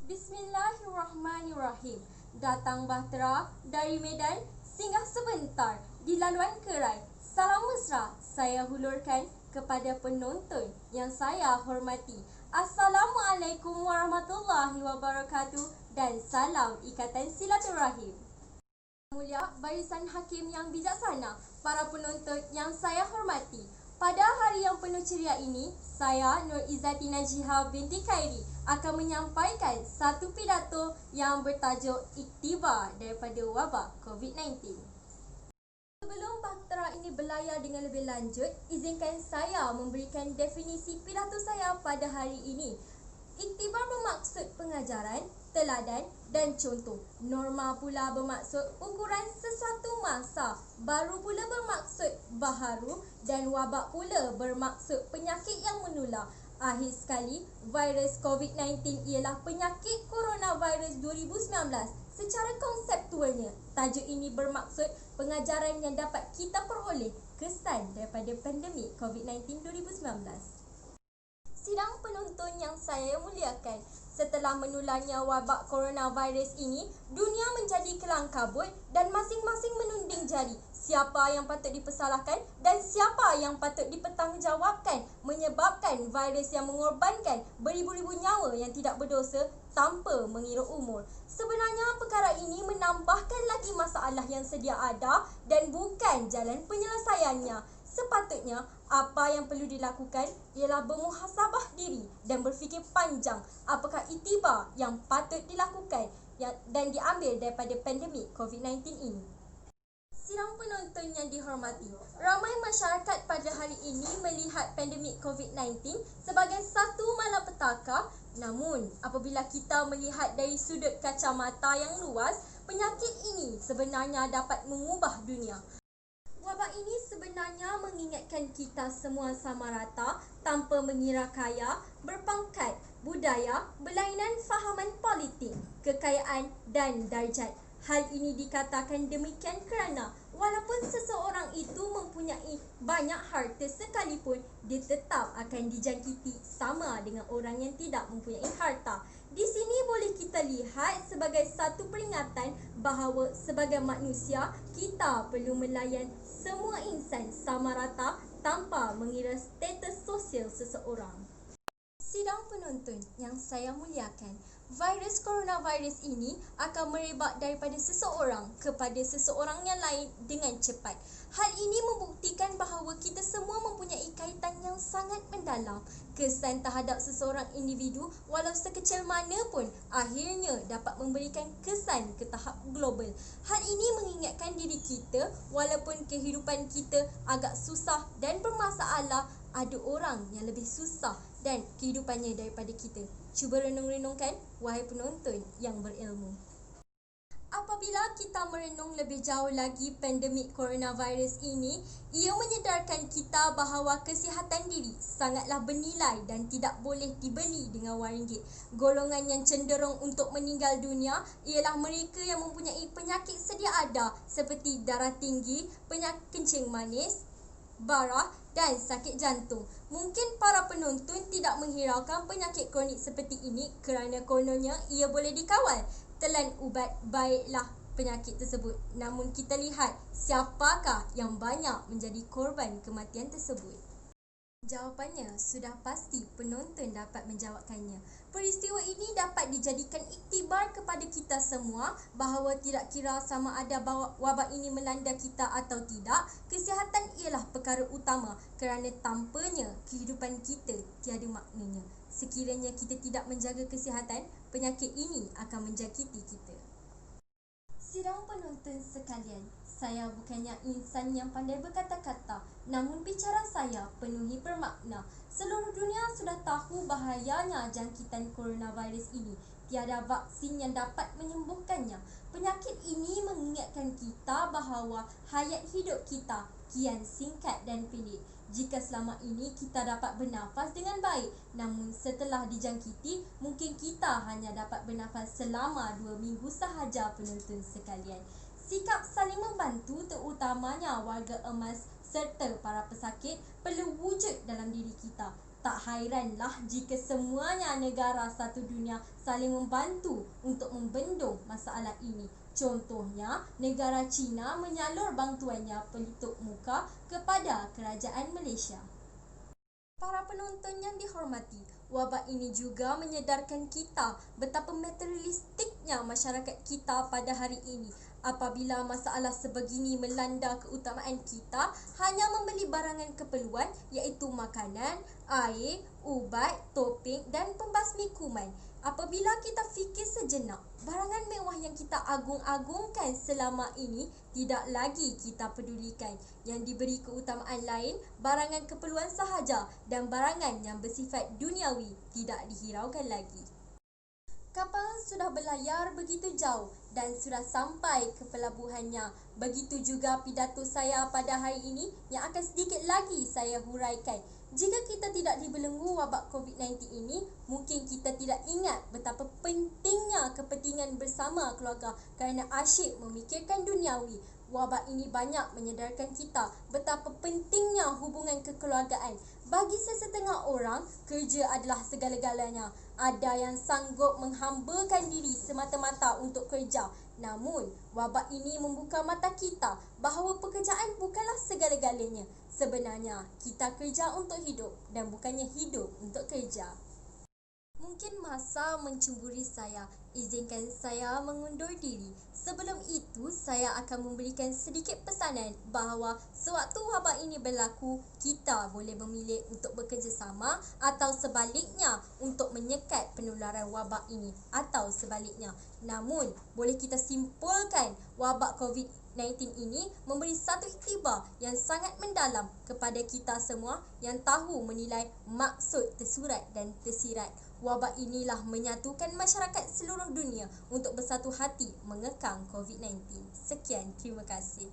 Bismillahirrahmanirrahim. Datang bahtera dari Medan, singgah sebentar di laluan Kerai. Salam mesra saya hulurkan kepada penonton yang saya hormati. Assalamualaikum warahmatullahi wabarakatuh dan salam ikatan silaturahim. Mulia barisan hakim yang bijaksana, para penonton yang saya hormati. Pada hari yang penuh ceria ini, saya Nur Izzati Najihah binti Khairi akan menyampaikan satu pidato yang bertajuk Iktibar daripada wabak COVID-19. Sebelum bahtera ini berlayar dengan lebih lanjut, izinkan saya memberikan definisi pidato saya pada hari ini. Iktibar bermaksud pengajaran, teladan dan contoh. Norma pula bermaksud ukuran sesuatu masa. Baru pula bermaksud baharu dan wabak pula bermaksud penyakit yang menular. Akhir sekali, virus COVID-19 ialah penyakit coronavirus 2019. Secara konseptualnya, tajuk ini bermaksud pengajaran yang dapat kita peroleh kesan daripada pandemik COVID-19 2019. Sidang penonton yang saya muliakan, setelah menularnya wabak coronavirus ini, dunia menjadi kelang kabut dan masing-masing menunding jari siapa yang patut dipersalahkan dan siapa yang patut dipertanggungjawabkan menyebabkan virus yang mengorbankan beribu-ribu nyawa yang tidak berdosa tanpa mengira umur. Sebenarnya perkara ini menambahkan lagi masalah yang sedia ada dan bukan jalan penyelesaiannya. Sepatutnya, apa yang perlu dilakukan ialah bermuhasabah diri dan berfikir panjang apakah iktibar yang patut dilakukan dan diambil daripada pandemik COVID-19 ini. Sidang penonton yang dihormati, ramai masyarakat pada hari ini melihat pandemik COVID-19 sebagai satu malapetaka. Namun, apabila kita melihat dari sudut kacamata yang luas, penyakit ini sebenarnya dapat mengubah dunia. Wabak ini sebenarnya mengingatkan kita semua sama rata tanpa mengira kaya, berpangkat, budaya, berlainan fahaman politik, kekayaan dan darjat. Hal ini dikatakan demikian kerana walaupun seseorang itu mempunyai banyak harta sekalipun, dia tetap akan dijangkiti sama dengan orang yang tidak mempunyai harta. Di sini boleh kita lihat sebagai satu peringatan bahawa sebagai manusia, kita perlu melayan semua insan sama rata tanpa mengira status sosial seseorang. Sidang penonton yang saya muliakan, virus coronavirus ini akan merebak daripada seseorang kepada seseorang yang lain dengan cepat. Hal ini membuktikan bahawa kita semua mempunyai kaitan yang sangat mendalam. Kesan terhadap seseorang individu walau sekecil mana pun akhirnya dapat memberikan kesan ke tahap global. Hal ini mengingatkan diri kita walaupun kehidupan kita agak susah dan bermasalah, ada orang yang lebih susah dan kehidupannya daripada kita. Cuba renung-renungkan, wahai penonton yang berilmu. Apabila kita merenung lebih jauh lagi pandemik coronavirus ini, ia menyedarkan kita bahawa kesihatan diri sangatlah bernilai dan tidak boleh dibeli dengan wang ringgit. Golongan yang cenderung untuk meninggal dunia ialah mereka yang mempunyai penyakit sedia ada seperti darah tinggi, penyakit kencing manis, barah dan sakit jantung. Mungkin para penonton tidak menghiraukan penyakit kronik seperti ini kerana kononnya ia boleh dikawal. Telan ubat baiklah penyakit tersebut. Namun kita lihat siapakah yang banyak menjadi korban kematian tersebut. Jawapannya sudah pasti penonton dapat menjawabkannya. Peristiwa ini dapat dijadikan iktibar kepada kita semua bahawa tidak kira sama ada wabak ini melanda kita atau tidak, kesihatan ialah perkara utama kerana tanpanya kehidupan kita tiada maknanya. Sekiranya kita tidak menjaga kesihatan, penyakit ini akan menjangkiti kita. Sidang penonton sekalian, saya bukannya insan yang pandai berkata-kata, namun bicara saya penuhi bermakna. Seluruh dunia sudah tahu bahayanya jangkitan coronavirus ini. Tiada vaksin yang dapat menyembuhkannya. Penyakit ini mengingatkan kita bahawa hayat hidup kita kian singkat dan pendek. Jika selama ini kita dapat bernafas dengan baik, namun setelah dijangkiti, mungkin kita hanya dapat bernafas selama 2 minggu sahaja penonton sekalian. Sikap saling membantu terutamanya warga emas serta para pesakit perlu wujud dalam diri kita. Tak hairanlah jika semuanya negara satu dunia saling membantu untuk membendung masalah ini. Contohnya, negara China menyalur bantuannya pelitup muka kepada kerajaan Malaysia. Para penonton yang dihormati, wabak ini juga menyedarkan kita betapa materialistiknya masyarakat kita pada hari ini. Apabila masalah sebegini melanda keutamaan kita hanya membeli barangan keperluan iaitu makanan, air, ubat, topeng dan pembasmi kuman. Apabila kita fikir sejenak, barangan mewah yang kita agung-agungkan selama ini tidak lagi kita pedulikan. Yang diberi keutamaan lain, barangan keperluan sahaja dan barangan yang bersifat duniawi tidak dihiraukan lagi. Kapal sudah berlayar begitu jauh dan sudah sampai ke pelabuhannya. Begitu juga pidato saya pada hari ini yang akan sedikit lagi saya huraikan. Jika kita tidak dibelenggu wabak COVID-19 ini, mungkin kita tidak ingat betapa pentingnya kepentingan bersama keluarga kerana asyik memikirkan duniawi. Wabak ini banyak menyedarkan kita betapa pentingnya hubungan kekeluargaan. Bagi sesetengah orang, kerja adalah segala-galanya. Ada yang sanggup menghambakan diri semata-mata untuk kerja. Namun, wabak ini membuka mata kita bahawa pekerjaan bukanlah segala-galanya. Sebenarnya, kita kerja untuk hidup dan bukannya hidup untuk kerja. Mungkin masa mencemburi saya, izinkan saya mengundur diri. Sebelum itu, saya akan memberikan sedikit pesanan bahawa sewaktu wabak ini berlaku, kita boleh memilih untuk bekerjasama atau sebaliknya untuk menyekat penularan wabak ini atau sebaliknya. Namun, boleh kita simpulkan wabak COVID-19 ini memberi satu iktibar yang sangat mendalam kepada kita semua yang tahu menilai maksud tersurat dan tersirat. Wabak inilah menyatukan masyarakat seluruh dunia untuk bersatu hati mengekang COVID-19. Sekian, terima kasih.